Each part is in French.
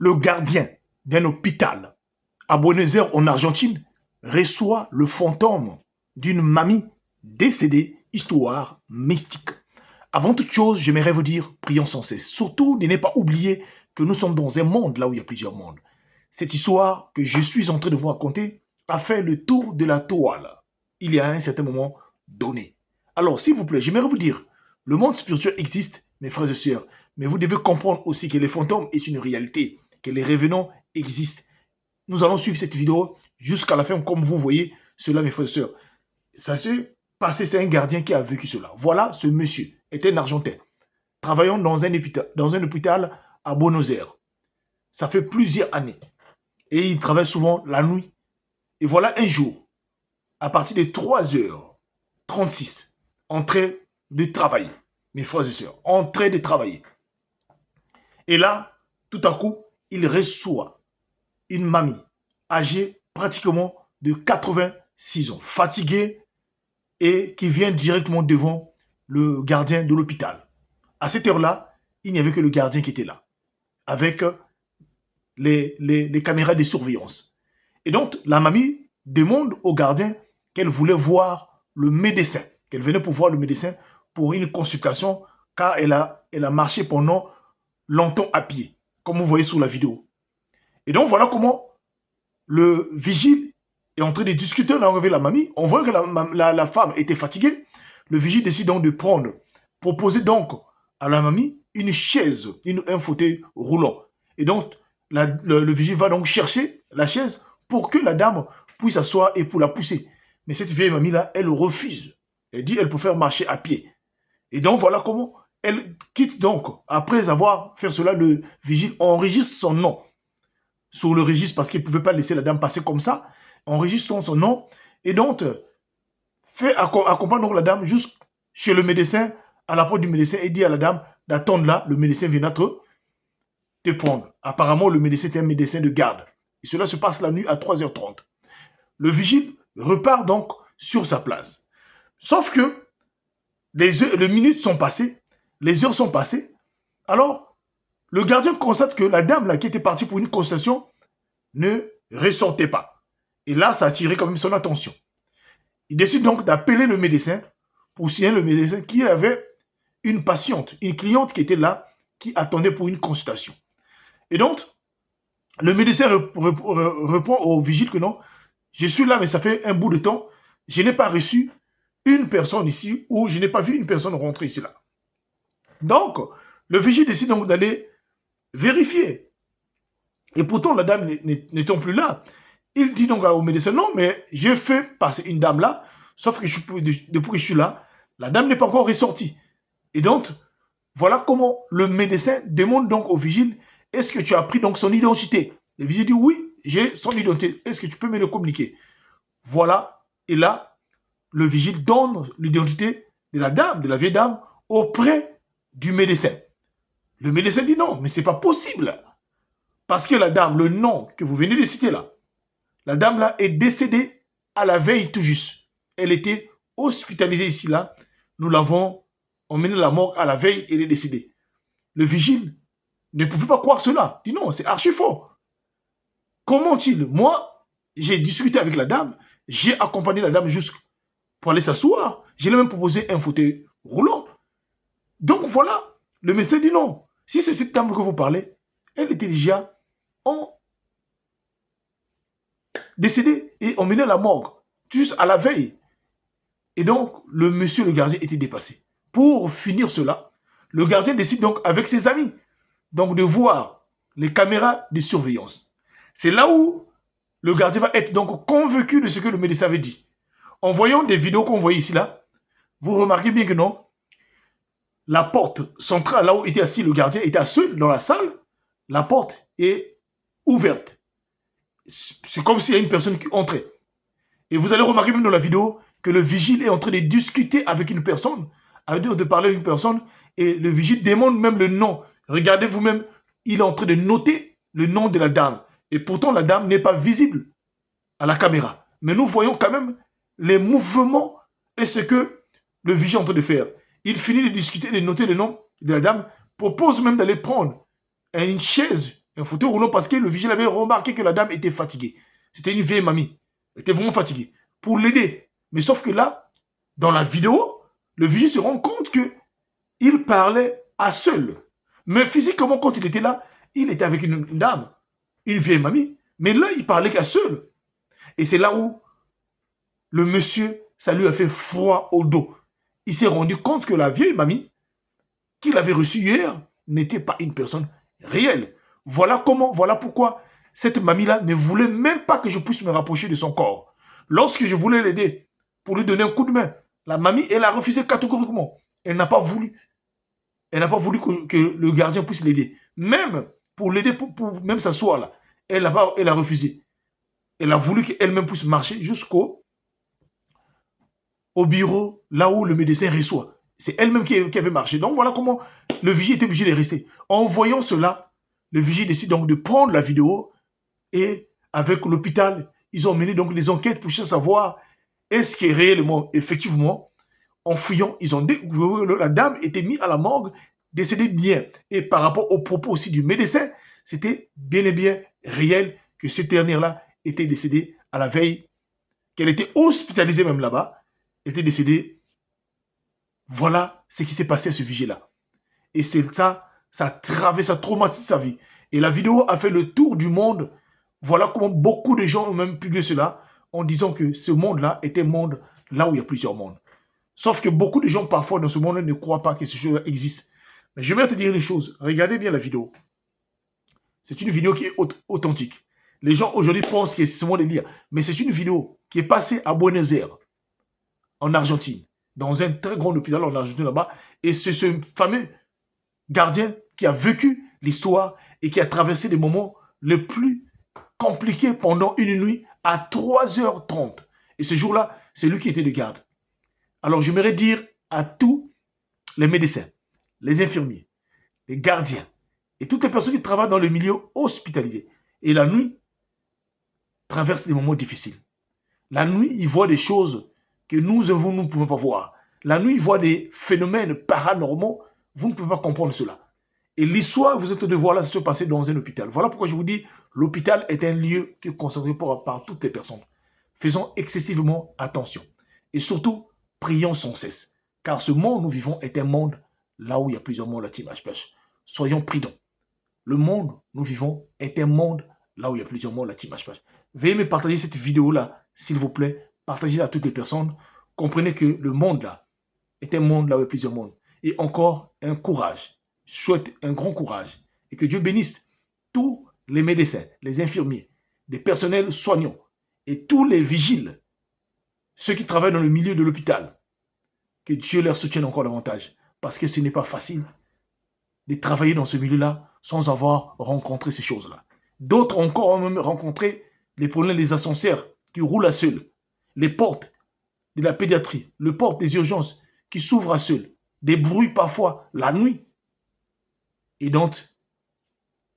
le gardien d'un hôpital à Buenos Aires en Argentine reçoit le fantôme d'une mamie décédée, histoire mystique. Avant toute chose, j'aimerais vous dire, prions sans cesse. Surtout, ne pas oublier que nous sommes dans un monde là où il y a plusieurs mondes. Cette histoire que je suis en train de vous raconter a fait le tour de la toile il y a un certain moment donné. Alors, s'il vous plaît, j'aimerais vous dire, le monde spirituel existe, mes frères et sœurs, mais vous devez comprendre aussi que les fantômes est une réalité, que les revenants existent. Nous allons suivre cette vidéo jusqu'à la fin, comme vous voyez cela, mes frères et sœurs. Ça s'est passé, c'est un gardien qui a vécu cela. Voilà, ce monsieur était un Argentin, travaillant dans un hôpital à Buenos Aires. Ça fait plusieurs années. Et il travaille souvent la nuit. Et voilà un jour, à partir de 3h36, en train de travailler. Mes frères et sœurs, en train de travailler. Et là, tout à coup, il reçoit une mamie âgée pratiquement de 86 ans, fatiguée et qui vient directement devant le gardien de l'hôpital. À cette heure-là, il n'y avait que le gardien qui était là, avec les caméras de surveillance. Et donc, la mamie demande au gardien qu'elle voulait voir le médecin, qu'elle venait pour voir le médecin pour une consultation, car elle a marché pendant longtemps à pied, comme vous voyez sur la vidéo. Et donc, voilà comment le vigile est en train de discuter avec la mamie. On voit que la femme était fatiguée. Le vigile décide donc de proposer donc à la mamie une chaise, un fauteuil roulant. Et donc, le vigile va donc chercher la chaise pour que la dame puisse s'asseoir et pour la pousser. Mais cette vieille mamie-là, elle refuse. Elle dit qu'elle préfère marcher à pied. Et donc, voilà comment elle quitte donc. Après avoir fait cela, le vigile enregistre son nom sur le registre parce qu'il ne pouvait pas laisser la dame passer comme ça. Enregistre son nom et donc accompagne donc la dame jusqu'à chez le médecin, à la porte du médecin, et dit à la dame d'attendre là, le médecin viendra te prendre. Apparemment, le médecin était un médecin de garde. Et cela se passe la nuit à 3h30. Le vigile repart donc sur sa place. Sauf que les minutes sont passées, les heures sont passées. Alors, le gardien constate que la dame là, qui était partie pour une consultation ne ressortait pas. Et là, ça a attiré quand même son attention. Il décide donc d'appeler le médecin pour signaler le médecin qui avait une patiente, une cliente qui était là, qui attendait pour une consultation. Et donc, le médecin répond au vigile que non, je suis là, mais ça fait un bout de temps, je n'ai pas reçu une personne ici, ou je n'ai pas vu une personne rentrer ici là. Donc, le vigile décide donc d'aller vérifier. Et pourtant, la dame n'étant plus là, il dit donc au médecin, non, mais j'ai fait passer une dame là, sauf que depuis que je suis là, la dame n'est pas encore ressortie. Et donc, voilà comment le médecin demande donc au vigile, est-ce que tu as pris donc son identité? Le vigile dit, oui, j'ai son identité, est-ce que tu peux me le communiquer? Voilà, et là, le vigile donne l'identité de la dame, de la vieille dame, auprès du médecin. Le médecin dit non, mais c'est pas possible. Parce que la dame, le nom que vous venez de citer là, la dame là est décédée à la veille tout juste. Elle était hospitalisée ici là. Nous l'avons emmenée à la morgue à la veille et elle est décédée. Le vigile ne pouvait pas croire cela. Il dit non, c'est archi faux. Comment il? Moi, j'ai discuté avec la dame, j'ai accompagné la dame jusqu'à pour aller s'asseoir. Je lui ai même proposé un fauteuil roulant. Donc voilà, le médecin dit non. Si c'est cette dame que vous parlez, elle était déjà décédée et emmenée à la morgue, juste à la veille. Et donc, le monsieur, le gardien, était dépassé. Pour finir cela, le gardien décide donc avec ses amis donc de voir les caméras de surveillance. C'est là où le gardien va être donc convaincu de ce que le médecin avait dit. En voyant des vidéos qu'on voit ici là, vous remarquez bien que non, la porte centrale, là où était assis le gardien, était seul dans la salle, la porte est ouverte. C'est comme s'il y a une personne qui entrait. Et vous allez remarquer même dans la vidéo que le vigile est en train de discuter avec une personne, de parler à une personne, et le vigile demande même le nom. Regardez vous-même, il est en train de noter le nom de la dame. Et pourtant, la dame n'est pas visible à la caméra. Mais nous voyons quand même les mouvements et ce que le vigile est en train de faire. Il finit de discuter, de noter le nom de la dame, propose même d'aller prendre une chaise Un fauteuil roulant parce que le vigile avait remarqué que la dame était fatiguée. C'était une vieille mamie. Elle était vraiment fatiguée. Pour l'aider. Mais sauf que là, dans la vidéo, le vigile se rend compte que il parlait à seul. Mais physiquement, quand il était là, il était avec une dame, une vieille mamie. Mais là, il parlait qu'à seul. Et c'est là où le monsieur, ça lui a fait froid au dos. Il s'est rendu compte que la vieille mamie qu'il avait reçue hier n'était pas une personne réelle. Voilà comment, voilà pourquoi cette mamie-là ne voulait même pas que je puisse me rapprocher de son corps. Lorsque je voulais l'aider pour lui donner un coup de main, la mamie, elle a refusé catégoriquement. Elle n'a pas voulu. Elle n'a pas voulu que le gardien puisse l'aider. Même pour l'aider, pour même s'asseoir là, elle a refusé. Elle a voulu qu'elle-même puisse marcher jusqu'au bureau, là où le médecin reçoit. C'est elle-même qui avait marché. Donc voilà comment le vigile était obligé de rester. En voyant cela, le vigile décide donc de prendre la vidéo et avec l'hôpital, ils ont mené donc des enquêtes pour savoir est-ce que réellement, effectivement, en fouillant, ils ont découvert que la dame était mise à la morgue, décédée bien. Et par rapport aux propos aussi du médecin, c'était bien et bien réel que cette dernière-là était décédée à la veille, qu'elle était hospitalisée même là-bas, était décédée. Voilà ce qui s'est passé à ce vigile-là. Et c'est ça, ça a traumatisé sa vie. Et la vidéo a fait le tour du monde. Voilà comment beaucoup de gens ont même publié cela en disant que ce monde-là était un monde là où il y a plusieurs mondes. Sauf que beaucoup de gens, parfois, dans ce monde ne croient pas que ces choses existent. Mais je vais te dire une chose. Regardez bien la vidéo. C'est une vidéo qui est authentique. Les gens aujourd'hui pensent que c'est seulement des lire. Mais c'est une vidéo qui est passée à Buenos Aires, en Argentine, dans un très grand hôpital en Argentine là-bas. Et c'est ce fameux gardien qui a vécu l'histoire et qui a traversé des moments les plus compliqués pendant une nuit à 3h30. Et ce jour-là, c'est lui qui était de garde. Alors, j'aimerais dire à tous les médecins, les infirmiers, les gardiens et toutes les personnes qui travaillent dans le milieu hospitalier et la nuit traversent des moments difficiles. La nuit, ils voient des choses que nous ne pouvons pas voir. La nuit, ils voient des phénomènes paranormaux. Vous ne pouvez pas comprendre cela. Et l'histoire, vous êtes de voir là, se passer dans un hôpital. Voilà pourquoi je vous dis, l'hôpital est un lieu qui est concentré par toutes les personnes. Faisons excessivement attention. Et surtout, prions sans cesse. Car ce monde où nous vivons est un monde là où il y a plusieurs mondes à Timage-Pêche. Soyons prudents. Le monde où nous vivons est un monde là où il y a plusieurs mondes à Timage-Pêche. Veuillez me partager cette vidéo-là, s'il vous plaît. Partagez-la à toutes les personnes. Comprenez que le monde là est un monde là où il y a plusieurs mondes. Et encore, un courage. Je souhaite un grand courage. Et que Dieu bénisse tous les médecins, les infirmiers, les personnels soignants et tous les vigiles, ceux qui travaillent dans le milieu de l'hôpital. Que Dieu leur soutienne encore davantage. Parce que ce n'est pas facile de travailler dans ce milieu-là sans avoir rencontré ces choses-là. D'autres encore ont même rencontré les problèmes des ascenseurs qui roulent à seul, les portes de la pédiatrie, les portes des urgences qui s'ouvrent à seul, des bruits parfois la nuit. Et donc,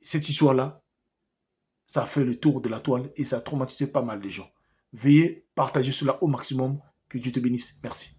cette histoire-là, ça a fait le tour de la toile et ça a traumatisé pas mal de gens. Veuillez partager cela au maximum. Que Dieu te bénisse. Merci.